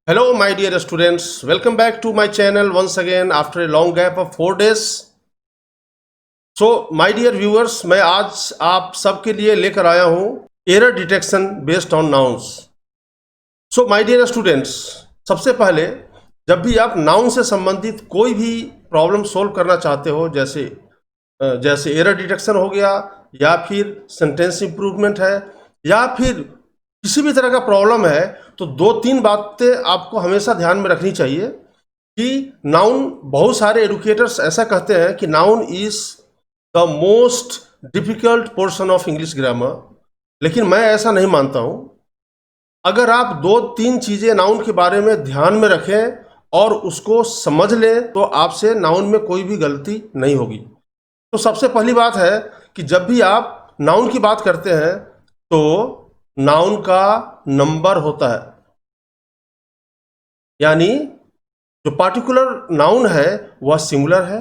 Hello, my dear students. Welcome back to my channel once again after a long gap of 4 days. So, my dear viewers, मैं आज आप सबके लिए लेकर आया हूँ error detection based on nouns. So my dear students, सबसे पहले जब भी आप नाउन से संबंधित कोई भी प्रॉब्लम सोल्व करना चाहते हो, जैसे एरर डिटेक्शन हो गया, या फिर सेंटेंस इंप्रूवमेंट है, या फिर किसी भी तरह का प्रॉब्लम है, तो दो तीन बातें आपको हमेशा ध्यान में रखनी चाहिए कि नाउन, बहुत सारे एडुकेटर्स ऐसा कहते हैं कि noun is the most difficult portion of English grammar, लेकिन मैं ऐसा नहीं मानता हूं. अगर आप दो तीन चीजें नाउन के बारे में ध्यान में रखें और उसको समझ लें तो आपसे नाउन में कोई भी गलती नहीं होगी. तो सबसे पहली बात है कि जब भी आप नाउन की बात करते हैं तो नाउन का नंबर होता है, यानी जो पार्टिकुलर नाउन है वह सिंगुलर है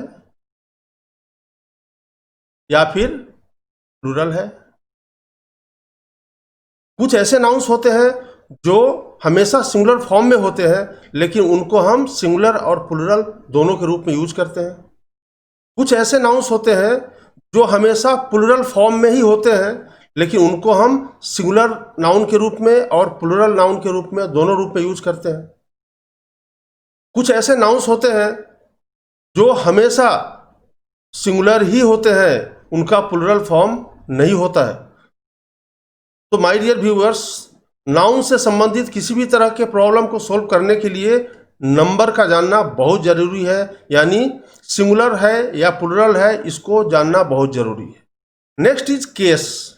या फिर प्लूरल है. कुछ ऐसे नाउन्स होते हैं जो हमेशा सिंगुलर फॉर्म में होते हैं, लेकिन उनको हम सिंगुलर और प्लूरल दोनों के रूप में यूज करते हैं. कुछ ऐसे नाउन्स होते हैं जो हमेशा प्लूरल फॉर्म में ही होते हैं, लेकिन उनको हम सिंगुलर नाउन के रूप में और प्लूरल नाउन के रूप में दोनों रूप में यूज करते हैं. कुछ ऐसे नाउन्स होते हैं जो हमेशा सिंगुलर ही होते हैं, उनका प्लूरल फॉर्म नहीं होता है. तो माय डियर व्यूअर्स, नाउन से संबंधित किसी भी तरह के प्रॉब्लम को सॉल्व करने के लिए नंबर का जानना बहुत जरूरी है, यानी सिंगुलर है या प्लूरल है, इसको जानना बहुत जरूरी है. Next is case.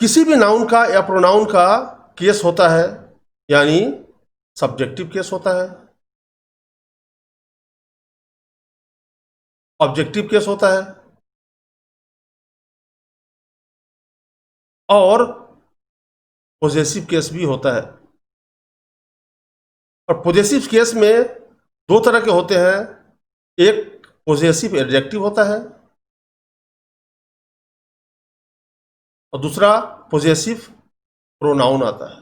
किसी भी नाउन का या प्रोनाउन का केस होता है, यानी सब्जेक्टिव केस होता है, ऑब्जेक्टिव केस होता है और पोजेसिव केस भी होता है. और पोजेसिव केस में दो तरह के होते हैं. एक पोजेसिव एडजेक्टिव होता है और दूसरा पोजेसिव प्रोनाउन आता है.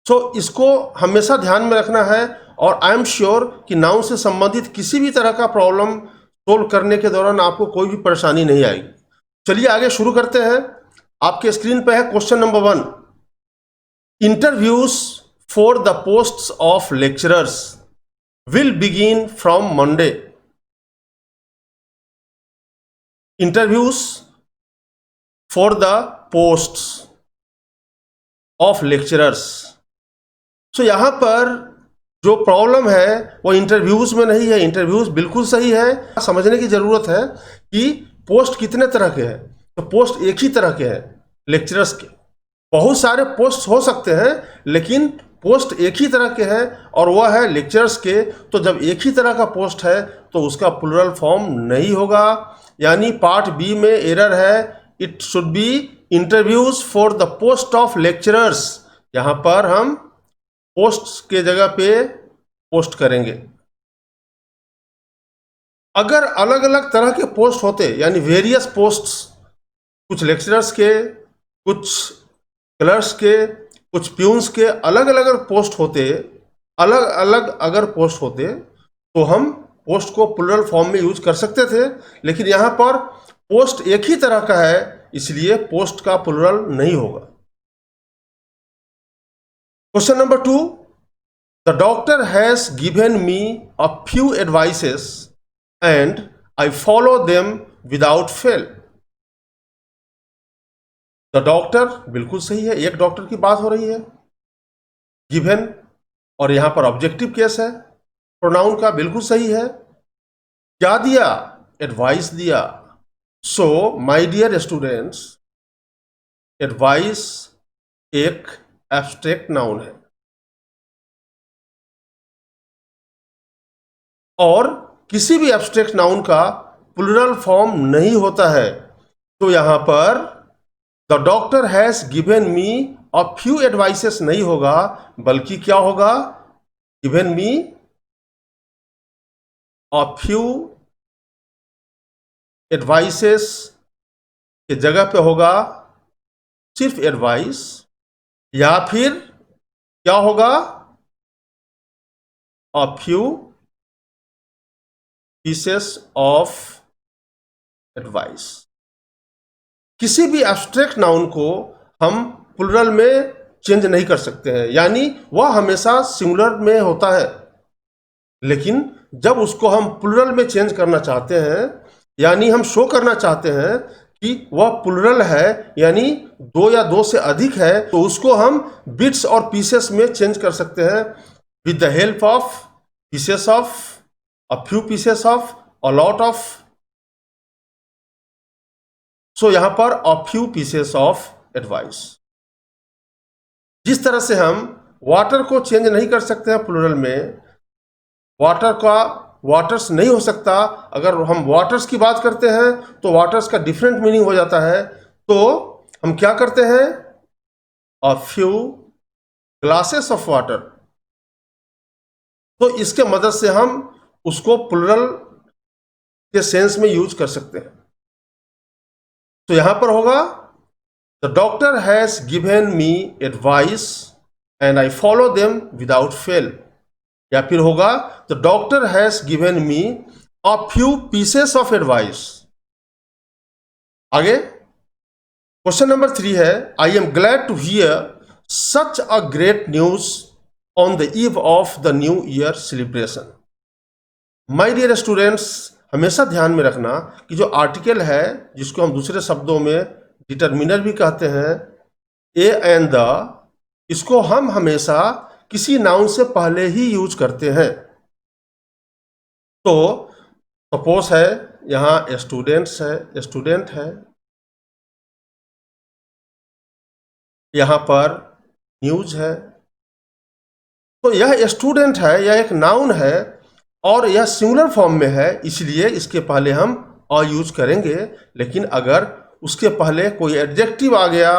सो इसको हमेशा ध्यान में रखना है, और आई एम श्योर कि नाउन से संबंधित किसी भी तरह का प्रॉब्लम सोल्व करने के दौरान आपको कोई भी परेशानी नहीं आएगी. चलिए आगे शुरू करते हैं. आपके स्क्रीन पे है question number 1. Interviews for the posts of lecturers will begin from Monday. Interviews for the posts of lecturers. So यहाँ पर जो प्रॉब्लम है वो इंटरव्यूज में नहीं है. इंटरव्यूज बिल्कुल सही है. समझने की जरूरत है कि पोस्ट कितने तरह के हैं. तो पोस्ट एक ही तरह के हैं, लेक्चरर्स के. बहुत सारे पोस्ट हो सकते हैं, लेकिन पोस्ट एक ही तरह के हैं और वह है लेक्चरर्स के. तो जब एक ही तरह का पोस्ट है तो उसका प्लूरल फॉर्म नहीं होगा, यानी पार्ट बी में एरर है. It should be interviews for the post of lecturers. यहां पर हम पोस्ट के जगह पे पोस्ट करेंगे. अगर अलग अलग तरह के पोस्ट होते, यानी वेरियस पोस्ट्स, कुछ लेक्चरर्स के, कुछ क्लर्क्स के, कुछ प्यून्स के, अलग अलग पोस्ट होते, अलग अलग अगर पोस्ट होते तो हम पोस्ट को प्लूरल फॉर्म में यूज कर सकते थे. लेकिन यहां पर पोस्ट एक ही तरह का है, इसलिए पोस्ट का प्लूरल नहीं होगा. Question number 2. The doctor has given me a few advices and I follow them without fail. The doctor बिल्कुल सही है, एक डॉक्टर की बात हो रही है. गिवन और यहां पर ऑब्जेक्टिव केस है. प्रोनाउन का बिल्कुल सही है. क्या दिया? एडवाइस दिया. So my dear students, advice एक एब्स्ट्रैक्ट नाउन है और किसी भी एब्स्ट्रैक्ट नाउन का प्लूरल फॉर्म नहीं होता है. तो यहां पर the doctor has given me a few advices नहीं होगा, बल्कि क्या होगा? Given me a few advices के जगह पे होगा सिर्फ एडवाइस, या फिर क्या होगा, अ फ्यू पीसेस ऑफ एडवाइस। किसी भी एब्स्ट्रैक्ट नाउन को हम प्लुरल में चेंज नहीं कर सकते हैं, यानी वह हमेशा सिंगुलर में होता है, लेकिन जब उसको हम प्लुरल में चेंज करना चाहते हैं, यानी हम शो करना चाहते हैं कि वह प्लुरल है, यानी दो या दो से अधिक है, तो उसको हम बिट्स और पीसेस में चेंज कर सकते हैं with the help of pieces of, a few pieces of, a lot of. So यहां पर a few pieces of advice. जिस तरह से हम वाटर को चेंज नहीं कर सकते हैं प्लुरल में, वाटर का वाटर्स नहीं हो सकता, अगर हम वाटर्स की बात करते हैं तो वाटर्स का डिफरेंट मीनिंग हो जाता है, तो हम क्या करते हैं, a few glasses of water. तो इसके मदद से हम उसको प्लुरल के सेंस में यूज कर सकते हैं। तो यहां पर होगा, the doctor has given me advice and I follow them without fail. या फिर होगा, the doctor has given me a few pieces of advice. आगे क्वेश्चन नंबर 3 है, I am glad to hear such a great news on the eve of the new year celebration. My dear students, हमेशा ध्यान में रखना कि जो article है, जिसको हम दूसरे शब्दों में डिटर्मिनर भी कहते हैं, ए एंड द, इसको हम हमेशा किसी नाउन से पहले ही यूज करते हैं। तो सपोज है, यहां स्टूडेंट्स है, स्टूडेंट है, यहां पर न्यूज है, तो यह स्टूडेंट है, यह एक नाउन है और यह सिंगुलर फॉर्म में है, इसलिए इसके पहले हम अ यूज करेंगे। लेकिन अगर उसके पहले कोई एडजेक्टिव आ गया,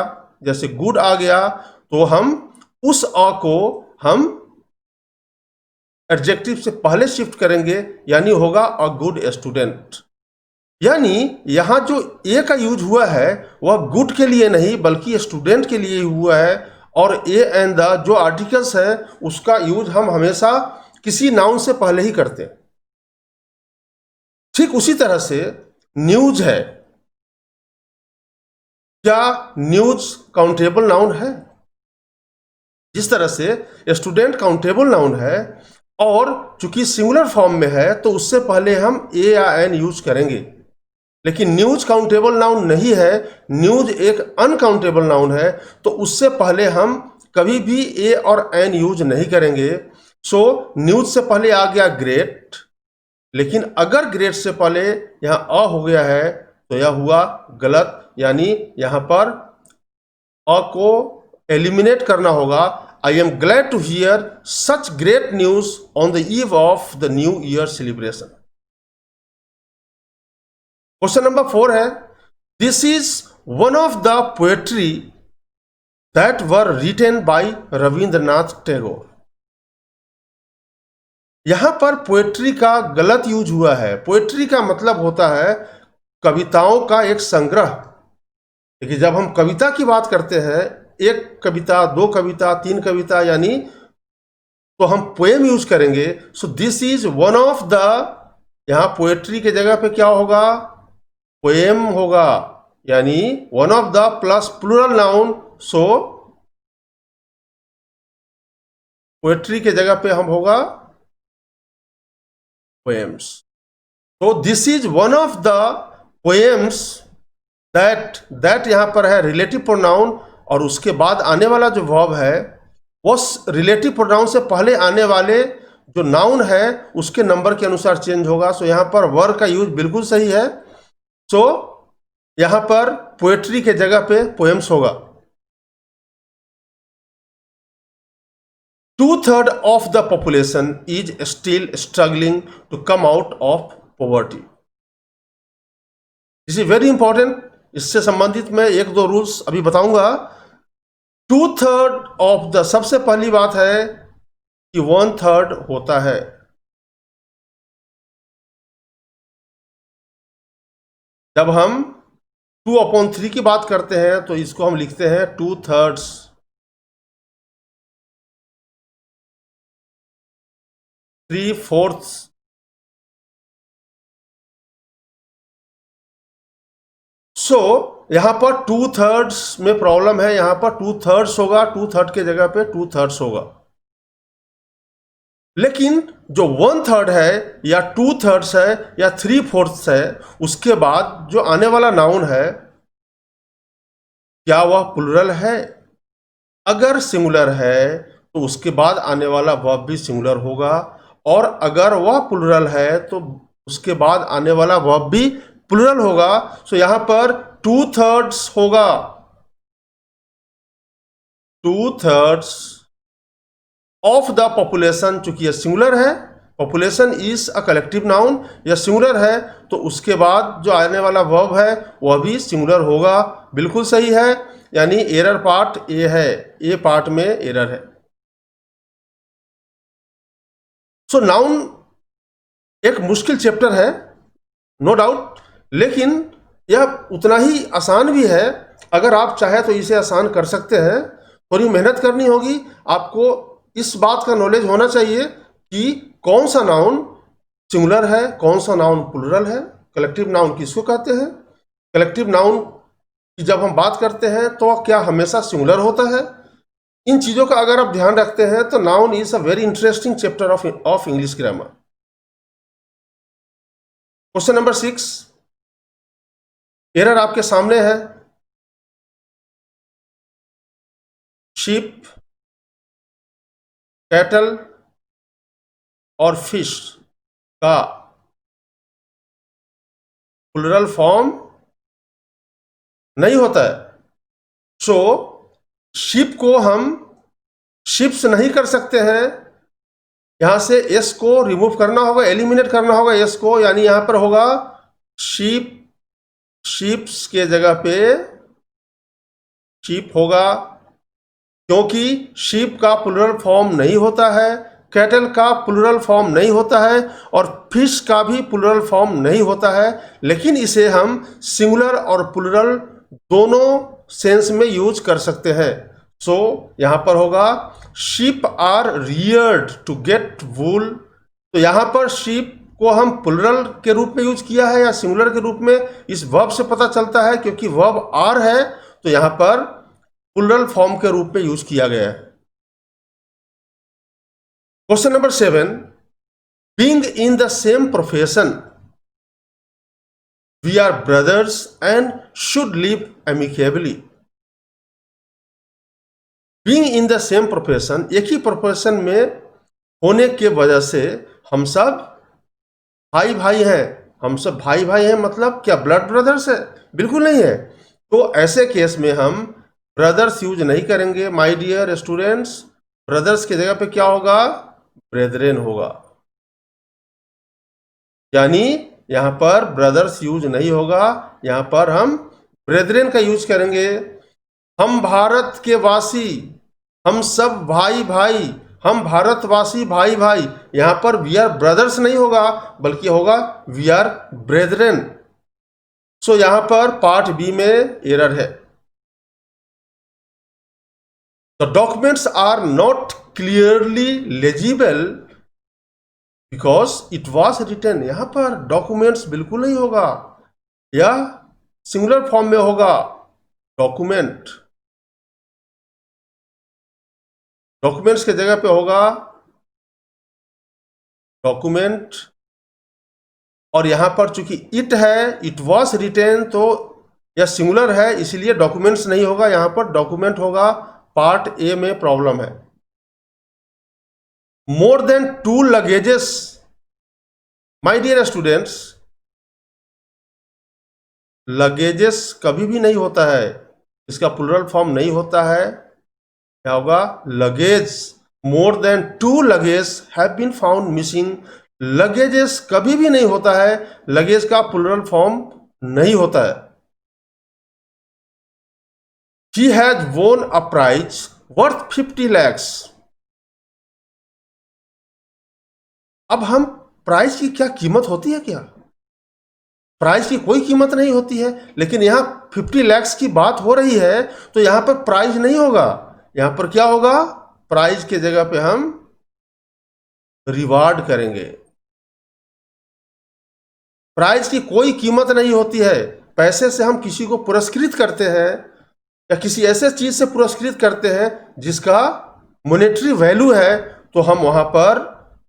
जैसे गुड आ गया, तो हम उस अ को हम एडजेक्टिव से पहले शिफ्ट करेंगे, यानी होगा अ गुड स्टूडेंट। यानी यहां जो ए का यूज हुआ है वह गुड के लिए नहीं बल्कि स्टूडेंट के लिए हुआ है, और ए एंड द जो आर्टिकल्स है उसका यूज हम हमेशा किसी नाउन से पहले ही करते हैं। ठीक उसी तरह से न्यूज है, क्या न्यूज काउंटेबल नाउन है? जिस तरह से स्टूडेंट काउंटेबल नाउन है और चूंकि सिंगुलर फॉर्म में है तो उससे पहले हम ए या एन यूज करेंगे, लेकिन न्यूज काउंटेबल नाउन नहीं है, न्यूज एक अनकाउंटेबल नाउन है, तो उससे पहले हम कभी भी ए और एन यूज नहीं करेंगे। सो न्यूज से पहले आ गया ग्रेट, लेकिन अगर ग्रेट से पहले यहां अ हो गया है तो यह हुआ गलत, यानी यहां पर अ को एलिमिनेट करना होगा। I am glad to hear such great news on the eve of the new year celebration. Question number 4 है, this is one of the poetry that were written by Rabindranath Tagore. यहां पर पोएट्री का गलत यूज हुआ है। Poetry का मतलब होता है कविताओं का एक संग्रह। देखिए, जब हम कविता की बात करते हैं, एक कविता, दो कविता, तीन कविता, यानी तो हम पोएम यूज करेंगे। So this is one of the, यहां पोएट्री के जगह पे क्या होगा, पोएम होगा, यानी one of the plus plural noun. So poetry के जगह पे हम होगा पोएम्स। तो this is one of the poems that यहां पर है रिलेटिव प्रोनाउन, और उसके बाद आने वाला जो वर्ब है वो रिलेटिव प्रोनाउन से पहले आने वाले जो नाउन है उसके नंबर के अनुसार चेंज होगा। सो यहां पर वर्ब का यूज बिल्कुल सही है। सो यहां पर पोएट्री के जगह पे पोएम्स होगा। 2/3 of the population is still struggling to come out of poverty. This is very important. इससे संबंधित मैं एक दो रूल्स अभी बताऊंगा। 2/3 ऑफ द, सबसे पहली बात है कि 1/3 होता है। जब हम 2/3 की बात करते हैं तो इसको हम लिखते हैं 2/3, 3/4। सो यहां पर 2/3 में प्रॉब्लम है, यहां पर 2/3 होगा, 2/3 के जगह पे 2/3 होगा। लेकिन जो 1/3 है या 2/3 है या 3/4 है, उसके बाद जो आने वाला नाउन है क्या वह प्लुरल है? अगर सिंगुलर है तो उसके बाद आने वाला वर्ब भी सिंगुलर होगा, और अगर वह प्लुरल है तो उसके बाद आने वाला वर्ब भी प्लुरल होगा। सो यहां पर 2/3 होगा, 2/3 ऑफ द पॉपुलेशन। चूंकि यह सिंगुलर है, population is a collective noun, यह सिंगुलर है, तो उसके बाद जो आने वाला वर्ब है वह भी सिंगुलर होगा। बिल्कुल सही है, यानी एरर पार्ट ए है, ए पार्ट में एरर है। सो नाउन एक मुश्किल चैप्टर है, नो डाउट, लेकिन यह उतना ही आसान भी है। अगर आप चाहे तो इसे आसान कर सकते हैं, थोड़ी मेहनत करनी होगी आपको। इस बात का नॉलेज होना चाहिए कि कौन सा नाउन सिंगुलर है, कौन सा नाउन प्लुरल है, कलेक्टिव नाउन किसको कहते हैं, कलेक्टिव नाउन की जब हम बात करते हैं तो क्या हमेशा सिंगुलर होता है। इन चीज़ों का अगर आप ध्यान रखते हैं तो noun is a very interesting chapter of English grammar. Question number 6, error आपके सामने है। शीप, कैटल और फिश का प्लुरल फॉर्म नहीं होता है। सो शिप को हम शिप्स नहीं कर सकते हैं, यहां से एस को रिमूव करना होगा, एलिमिनेट करना होगा एस को, यानी यहां पर होगा शीप, शीप्स के जगह पे शीप होगा, क्योंकि शीप का प्लुरल फॉर्म नहीं होता है, कैटल का प्लुरल फॉर्म नहीं होता है, और फिश का भी प्लुरल फॉर्म नहीं होता है। लेकिन इसे हम सिंगुलर और प्लुरल दोनों सेंस में यूज कर सकते हैं। सो यहां पर होगा sheep are reared to get wool. तो यहां पर शीप को हम प्लुरल के रूप में यूज किया है या सिंगुलर के रूप में, इस वर्ब से पता चलता है, क्योंकि वर्ब आर है तो यहां पर प्लुरल फॉर्म के रूप में यूज किया गया है। Question number 7, being in the same profession we are brothers and should live amicably. Being in the same profession, एक ही प्रोफेशन में होने के वजह से हम सब भाई भाई हैं, हम सब भाई भाई हैं, मतलब क्या ब्लड ब्रदर्स है? बिल्कुल नहीं है। तो ऐसे केस में हम ब्रदर्स यूज नहीं करेंगे माय डियर स्टूडेंट्स। ब्रदर्स की जगह पे क्या होगा? ब्रेदरेन होगा, यानी यहां पर ब्रदर्स यूज नहीं होगा, यहां पर हम ब्रेदरेन का यूज करेंगे। हम भारत के वासी, हम सब भाई भाई, हम भारतवासी भाई भाई, यहां पर वी आर ब्रदर्स नहीं होगा, बल्कि होगा वी आर ब्रेदरेन। सो यहां पर पार्ट बी में एरर है। The documents are not clearly legible because it was written। यहां पर डॉक्यूमेंट्स बिल्कुल नहीं होगा, यह सिंगुलर फॉर्म में होगा डॉक्यूमेंट, डॉक्यूमेंट्स के जगह पे होगा डॉक्यूमेंट। और यहां पर चूंकि इट है, इट वॉज रिटेन, तो यह सिंगुलर है, इसलिए डॉक्यूमेंट्स नहीं होगा, यहां पर डॉक्यूमेंट होगा। पार्ट ए में प्रॉब्लम है। More than 2 luggages, my dear students, luggages कभी भी नहीं होता है, इसका प्लुरल फॉर्म नहीं होता है, क्या होगा? Luggage. More than 2 luggage have been found missing. Luggages कभी भी नहीं होता है, लगेज का प्लुरल फॉर्म नहीं होता है। She has won a prize worth 50 lakhs। अब हम प्राइज की क्या कीमत होती है क्या? प्राइज की कोई कीमत नहीं होती है, लेकिन यहां 50 lakhs की बात हो रही है तो यहां पर प्राइज नहीं होगा, यहां पर क्या होगा, प्राइज के जगह पे हम रिवार्ड करेंगे। प्राइज की कोई कीमत नहीं होती है, पैसे से हम किसी को पुरस्कृत करते हैं या किसी ऐसे चीज से पुरस्कृत करते हैं जिसका मॉनेटरी वैल्यू है, तो हम वहां पर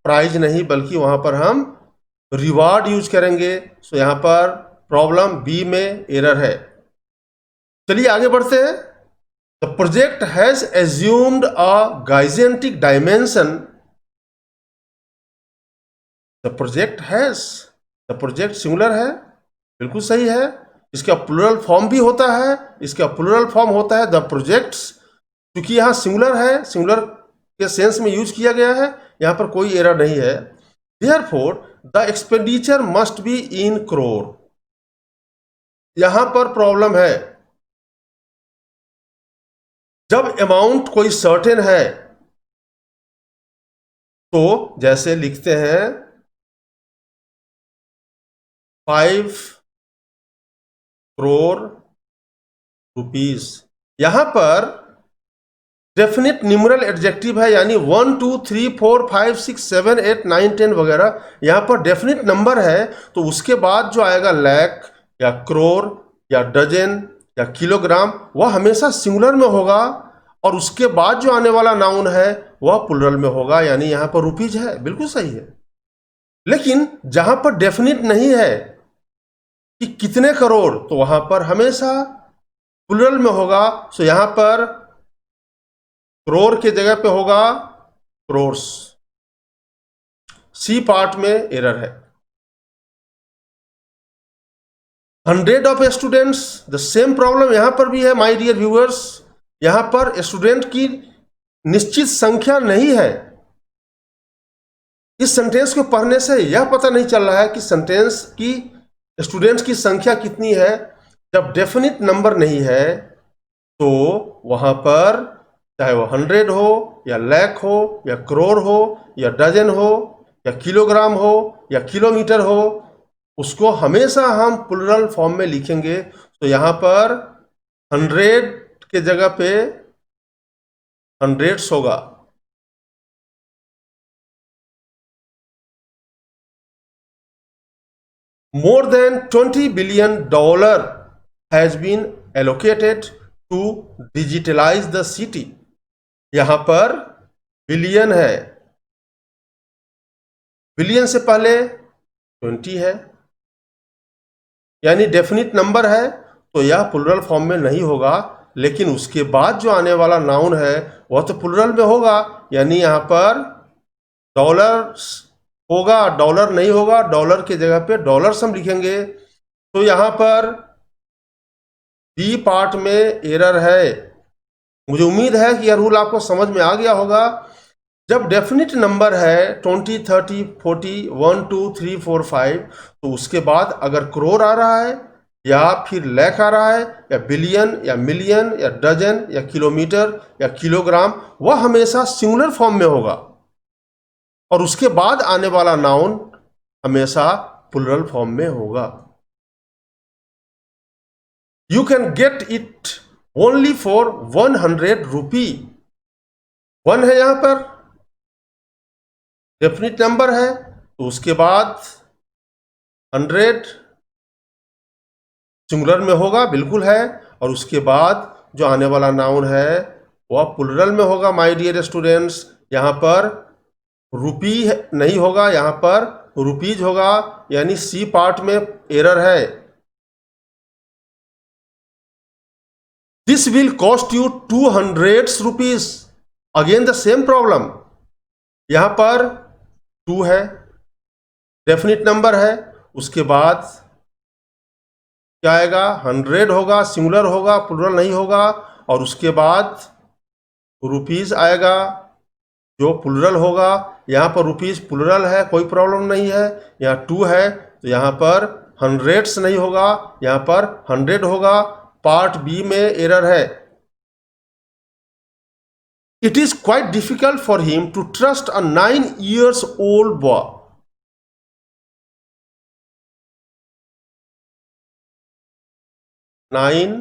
प्राइज नहीं बल्कि वहां पर हम रिवार्ड यूज करेंगे। सो यहां पर प्रॉब्लम बी में एरर है। चलिए आगे बढ़ते हैं। The project has assumed a gigantic dimension. The project has, the project singular है, बिल्कुल सही है। इसका प्लूरल फॉर्म भी होता है, इसका प्लूरल फॉर्म होता है द प्रोजेक्ट्स। क्योंकि यहां सिंगुलर है, सिंगुलर के सेंस में यूज किया गया है, यहां पर कोई एरर नहीं है। Therefore the expenditure must be in crore. यहां पर प्रॉब्लम है, जब अमाउंट कोई सर्टेन है तो जैसे लिखते हैं 5 करोड़ रुपीस, यहां पर डेफिनेट न्यूमरल एडजेक्टिव है, यानी 1 2 3 4 5 6 7 8 9 10 वगैरह, यहां पर डेफिनेट नंबर है, तो उसके बाद जो आएगा लाख या करोड़ या डजन या किलोग्राम वह हमेशा सिंगुलर में होगा, और उसके बाद जो आने वाला नाउन है वह प्लूरल में होगा, यानी यहां पर रुपीज है, बिल्कुल सही है। लेकिन जहां पर डेफिनेट नहीं है कि कितने करोड़, तो वहां पर हमेशा प्लूरल में होगा। सो यहां पर करोड़ के जगह पे होगा क्रोर्स। सी पार्ट में एरर है। 100 of students, the same problem यहां पर भी है माय डियर व्यूअर्स। यहां पर स्टूडेंट की निश्चित संख्या नहीं है। इस सेंटेंस को पढ़ने से यह पता नहीं चल रहा है कि सेंटेंस की स्टूडेंट्स की संख्या कितनी है। जब डेफिनिट नंबर नहीं है तो वहां पर चाहे वो 100 हो या लाख हो या करोड़ हो या डजन हो या किलोग्राम हो या किलोमीटर हो, उसको हमेशा हम प्लूरल फॉर्म में लिखेंगे। तो यहां पर 100 के जगह पे हंड्रेड्स होगा। More than $20 billion has been allocated to digitalize the city। यहां पर बिलियन है, बिलियन से पहले 20 है, यानी डेफिनिट नंबर है, तो यह प्लूरल फॉर्म में नहीं होगा। लेकिन उसके बाद जो आने वाला नाउन है वह तो प्लूरल में होगा, यानी यहां पर डॉलर्स होगा, डॉलर नहीं होगा। डॉलर के जगह पे डॉलर्स हम लिखेंगे। तो यहां पर बी पार्ट में एरर है। मुझे उम्मीद है कि यह रूल आपको समझ में आ गया होगा। जब डेफिनिट नंबर है 20 30 40 1 2 3 4 5, तो उसके बाद अगर करोड़ आ रहा है या फिर लाख आ रहा है या बिलियन या मिलियन या डजन या किलोमीटर या किलोग्राम, वह हमेशा सिंगुलर फॉर्म में होगा, और उसके बाद आने वाला नाउन हमेशा प्लूरल फॉर्म में होगा। You can get it only for 100 रुपी। 1 है यहां पर डेफिनिट नंबर है, तो उसके बाद 100 सिंगुलर में होगा, बिल्कुल है, और उसके बाद जो आने वाला नाउन है वह प्लूरल में होगा माय डियर स्टूडेंट्स। यहां पर रुपी नहीं होगा, यहां पर रुपीज होगा, यानी सी पार्ट में एरर है। This will cost you 200 rupees. Again the same problem, यहां पर 2 है, डेफिनिट नंबर है, उसके बाद क्या आएगा, 100 होगा, सिंगुलर होगा, प्लूरल नहीं होगा, और उसके बाद रुपीज आएगा जो प्लूरल होगा। यहां पर रुपीज प्लूरल है, कोई प्रॉब्लम नहीं है। यहां 2 है तो यहां पर हंड्रेड्स नहीं होगा, यहां पर 100 होगा। पार्ट बी में एरर है। It is quite difficult for him to trust a 9 years old boy. 9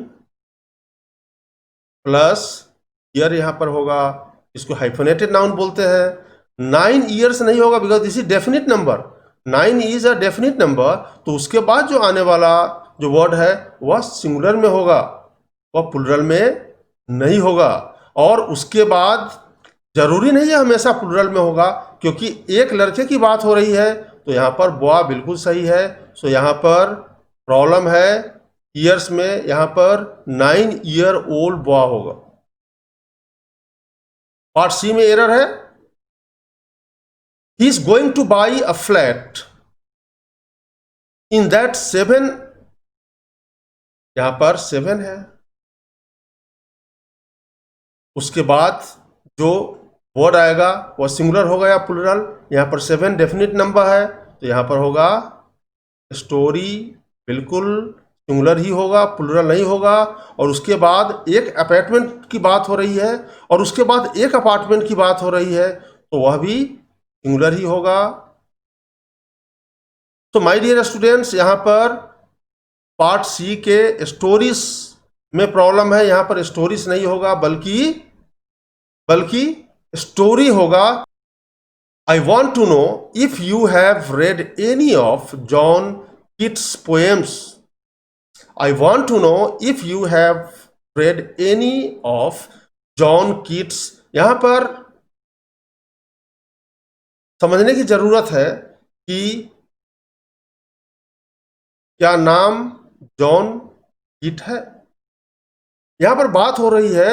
plus year यहां पर होगा, इसको हाइफनेटेड नाउन बोलते हैं। 9 ईयर्स नहीं होगा because this is definite number, 9 is a definite number, तो उसके बाद जो आने वाला जो वर्ड है वह सिंगुलर में होगा, वह प्लुरल में नहीं होगा। और उसके बाद जरूरी नहीं है हमेशा प्लुरल में होगा, क्योंकि एक लड़के की बात हो रही है तो यहां पर बॉय बिल्कुल सही है। सो यहां पर प्रॉब्लम है ईयर्स में, यहां पर 9 ईयर ओल्ड बॉय होगा। पार्ट सी में एरर है, he is going two by a flat in that 7, यहां पर 7 है, उसके बाद जो वर्ड आएगा वह सिंगुलर होगा या प्लुरल, यहां पर 7 डेफिनिट नंबर है तो यहां पर होगा स्टोरी, बिल्कुल सिंगुलर ही होगा, प्लुरल नहीं होगा। और उसके बाद एक अपार्टमेंट की बात हो रही है और उसके बाद एक अपार्टमेंट की बात हो रही है तो वह भी सिंगुलर ही होगा। तो माय डियर स्टूडेंट्स, यहां पर पार्ट सी के स्टोरीज में प्रॉब्लम है, यहां पर स्टोरीज नहीं होगा बल्कि स्टोरी होगा। I want to know if you have read any of John Keats poems. I want to know if you have read any of John Keats. यहां पर समझने की जरूरत है कि क्या नाम जॉन कीट है। यहां पर बात हो रही है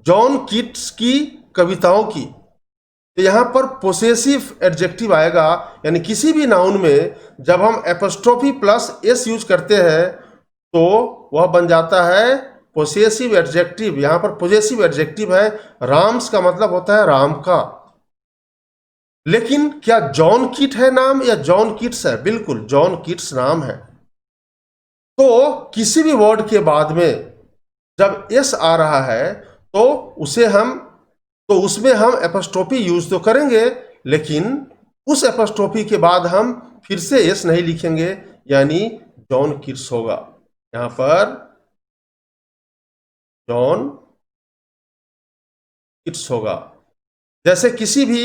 जॉन कीट्स की कविताओं की, तो यहां पर पोसेसिव एडजेक्टिव आएगा, यानी किसी भी नाउन में जब हम एपोस्ट्रोफी प्लस एस यूज करते हैं तो वह बन जाता है पोसेसिव एडजेक्टिव। यहां पर पोसेसिव एडजेक्टिव है, राम्स का मतलब होता है राम का। लेकिन क्या जॉन कीट है नाम या जॉन किट्स है? बिल्कुल जॉन किट्स नाम है। तो किसी भी वर्ड के बाद में जब एस आ रहा है तो उसमें हम एपोस्ट्रोफी यूज तो करेंगे, लेकिन उस एपोस्ट्रोफी के बाद हम फिर से एस नहीं लिखेंगे, यानी जॉन किट्स होगा। यहां पर जॉन किट्स होगा। जैसे किसी भी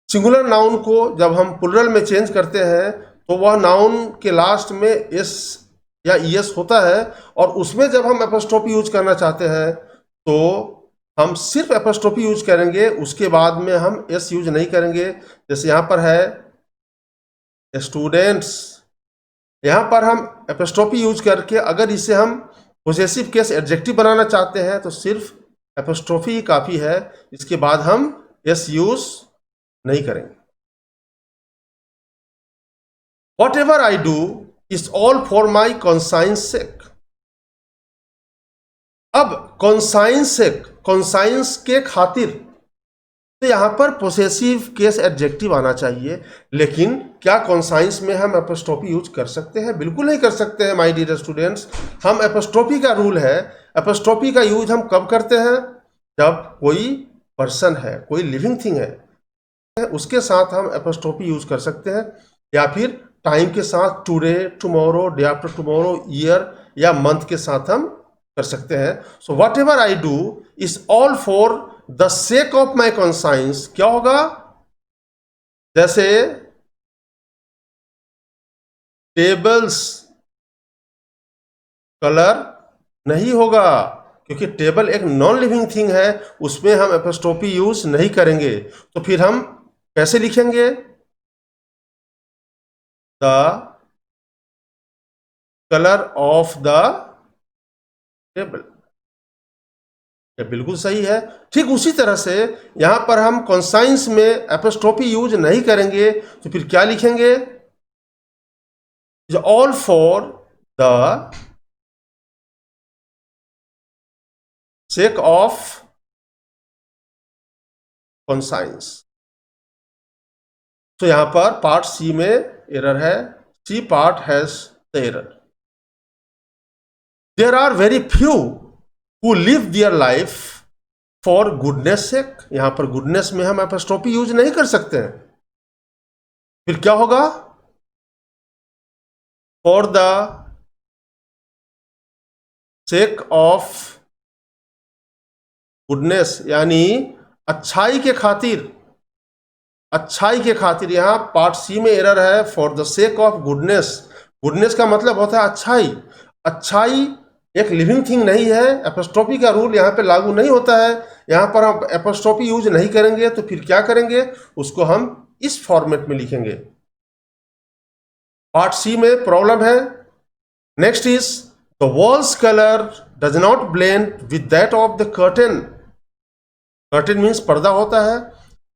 सिंगुलर नाउन को जब हम प्लुरल में चेंज करते हैं तो वह नाउन के लास्ट में एस या ईएस होता है, और उसमें जब हम एपोस्ट्रोफी यूज करना चाहते हैं तो हम सिर्फ एपोस्ट्रोफी यूज करेंगे, उसके बाद में हम एस यूज नहीं करेंगे। जैसे यहां पर है स्टूडेंट्स, यहां पर हम एपोस्ट्रोफी यूज करके अगर इसे हम पोजेसिव केस एडजेक्टिव बनाना चाहते हैं तो सिर्फ एपोस्ट्रोफी ही काफी है, इसके बाद हम एस यूज नहीं करेंगे। Whatever I do is all for my conscience sake. अब कॉन्साइंस के खातिर, तो यहां पर पोसेसिव केस एडजेक्टिव आना चाहिए, लेकिन क्या कॉन्साइंस में हम एपोस्ट्रोफी यूज कर सकते हैं? बिल्कुल नहीं कर सकते हैं माय डियर स्टूडेंट्स। हम एपोस्ट्रोफी का रूल है, एपोस्ट्रोफी का यूज हम कब करते हैं? जब कोई पर्सन है, कोई लिविंग थिंग है, उसके साथ हम एपोस्ट्रोफी यूज कर सकते हैं, या फिर टाइम के साथ today, tomorrow, day after tomorrow, year या मंथ के साथ हम कर सकते हैं। So what ever I do is all for the sake of my conscience. क्या होगा? जैसे टेबल्स कलर नहीं होगा, क्योंकि टेबल एक नॉन लिविंग थिंग है, उसमें हम एपोस्ट्रोफी यूज नहीं करेंगे। तो फिर हम कैसे लिखेंगे? The colour of the table. ये बिल्कुल सही है। ठीक उसी तरह से यहां पर हम कॉन्साइंस में एपोस्ट्रोफी यूज नहीं करेंगे, तो फिर क्या लिखेंगे? Is all for the sake of conscience. तो यहां पर पार्ट सी में एरर है, C part has the error. There are very few who live their life for goodness sake. यहां पर गुडनेस में हम एपोस्ट्रोफी यूज नहीं कर सकते हैं, फिर क्या होगा? For the sake of goodness, यानी अच्छाई के खातिर, अच्छाई के खातिर। यहां पार्ट सी में एरर है, for the sake of goodness. Goodness का मतलब होता है अच्छाई। अच्छाई एक लिविंग थिंग नहीं है। एपोस्ट्रोफी का रूल यहाँ पे लागू नहीं होता है। यहाँ पर हम एपोस्ट्रोफी यूज नहीं करेंगे तो फिर क्या करेंगे, उसको हम इस फॉर्मेट में लिखेंगे। पार्ट सी में प्रॉब्लम है। Next is the walls colour does not blend with that of the curtain. Curtain means पर्दा होता है।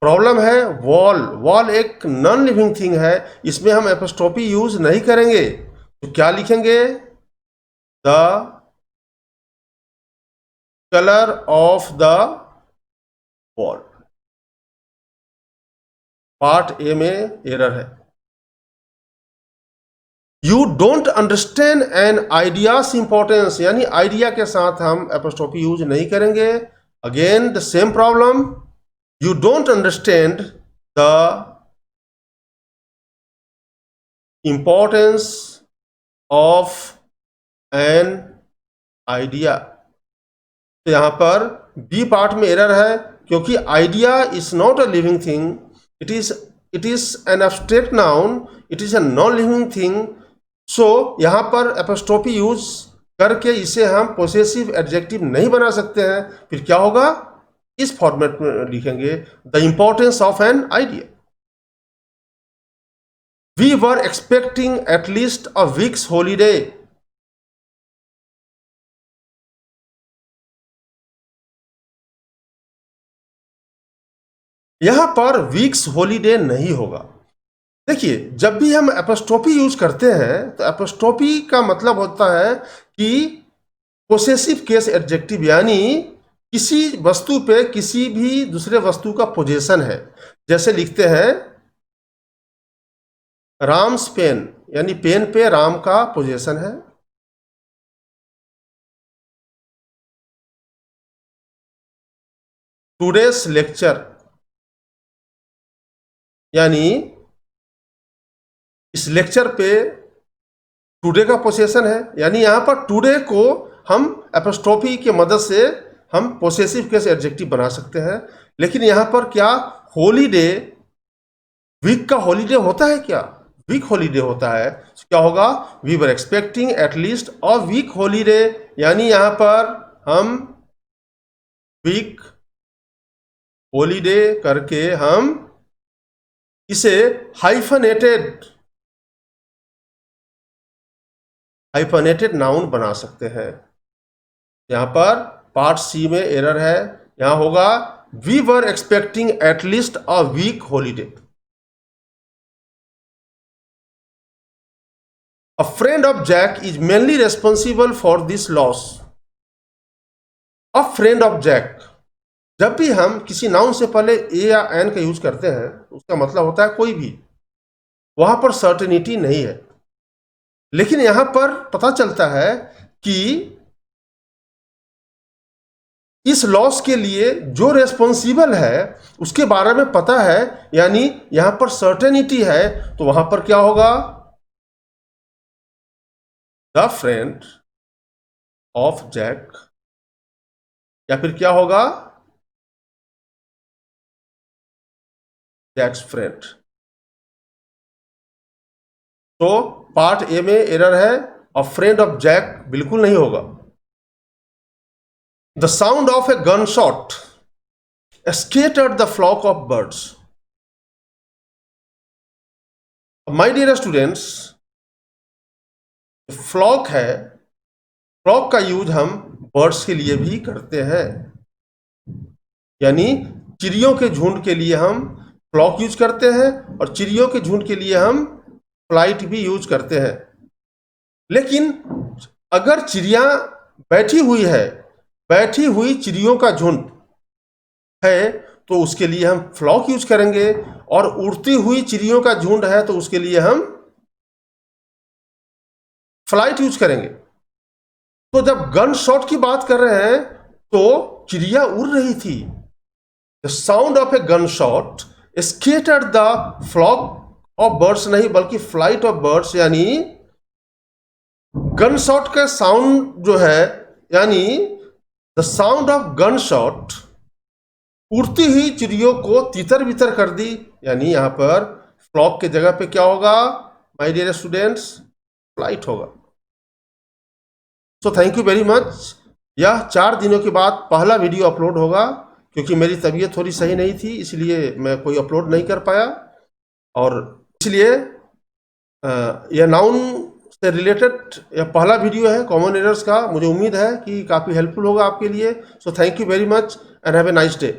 प्रॉब्लम है वॉल। वॉल एक नॉन लिविंग थिंग है, इसमें हम एपोस्ट्रोफी यूज नहीं करेंगे। तो क्या लिखेंगे, the colour of the wall. Part A में एरर है। You don't understand an idea's importance, यानी आइडिया के साथ हम एपोस्ट्रोफी यूज नहीं करेंगे। Again the same problem, you don't understand the importance of an idea. तो यहां पर बी पार्ट में एरर है, क्योंकि idea is not a living thing, it is an abstract noun, it is a non living thing. So यहां पर apostrophe use करके इसे हम पोसेसिव एडजेक्टिव नहीं बना सकते हैं। फिर क्या होगा, इस फॉर्मेट में लिखेंगे, the importance of an idea. We were expecting at least a weeks holiday. यहां पर वीक्स हॉलीडे नहीं होगा। देखिए, जब भी हम एपोस्ट्रोफी यूज करते हैं तो एपोस्ट्रोफी का मतलब होता है कि पोसेसिव केस एडजेक्टिव, यानी किसी वस्तु पे किसी भी दूसरे वस्तु का पोजेशन है। जैसे लिखते हैं राम्स पेन, यानी पेन पे राम का पोजेशन है। टुडेस लेक्चर, यानी इस लेक्चर पे टुडे का पोसेशन है, यानी यहां पर टुडे को हम एपोस्ट्रोफी की मदद से हम पोसेसिव केस एडजेक्टिव बना सकते हैं। लेकिन यहां पर क्या हॉलीडे, वीक का हॉलीडे होता है क्या, वीक हॉलीडे होता है। तो क्या होगा, we were expecting at least a week holiday, यानी यहां पर हम वीक हॉलीडे करके हम इसे हाइफनेटेड नाउन बना सकते हैं। यहां पर पार्ट सी में एरर है। यहां होगा we were expecting at least a week holiday. A friend of Jack is mainly responsible for this loss. A friend of Jack, जब भी हम किसी नाउन से पहले ए या एन का यूज करते हैं उसका मतलब होता है कोई भी, वहां पर सर्टेनिटी नहीं है। लेकिन यहां पर पता चलता है कि इस लॉस के लिए जो रेस्पॉन्सिबल है उसके बारे में पता है, यानी यहां पर सर्टेनिटी है। तो वहां पर क्या होगा, द फ्रेंड ऑफ जैक, या फिर क्या होगा, जैक्स फ्रेंड। तो पार्ट ए में एरर है और फ्रेंड ऑफ जैक बिल्कुल नहीं होगा। The sound of a gun shot scattered the flock of birds. My dear students, flock है, फ्लॉक का यूज हम बर्ड्स के लिए भी करते हैं, यानी चिड़ियों के झुंड के लिए हम फ्लॉक यूज करते हैं और चिड़ियों के झुंड के लिए हम फ्लाइट भी यूज करते हैं। लेकिन अगर चिड़िया बैठी हुई है, बैठी हुई चिड़ियों का झुंड है, तो उसके लिए हम फ्लॉक यूज करेंगे, और उड़ती हुई चिड़ियों का झुंड है तो उसके लिए हम फ्लाइट यूज करेंगे। तो जब गन शॉट की बात कर रहे हैं तो चिड़िया उड़ रही थी। The sound of a gun shot scattered the flock of birds, नहीं बल्कि फ्लाइट ऑफ बर्ड्स, यानी गन शॉट का साउंड जो है यानी the sound of gun shot, उड़ती ही चिड़ियों को तितर बितर कर दी। यानी यहां पर फ्लॉक के जगह पे क्या होगा माय डियर स्टूडेंट्स, फ्लाइट होगा। So thank you very much. यह 4 दिनों के बाद पहला वीडियो अपलोड होगा, क्योंकि मेरी तबीयत थोड़ी सही नहीं थी, इसलिए मैं कोई अपलोड नहीं कर पाया। और इसलिए यह नाउन से रिलेटेड यह पहला वीडियो है कॉमन एरर्स का। मुझे उम्मीद है कि काफ़ी हेल्पफुल होगा आपके लिए। So thank you very much and have a nice day.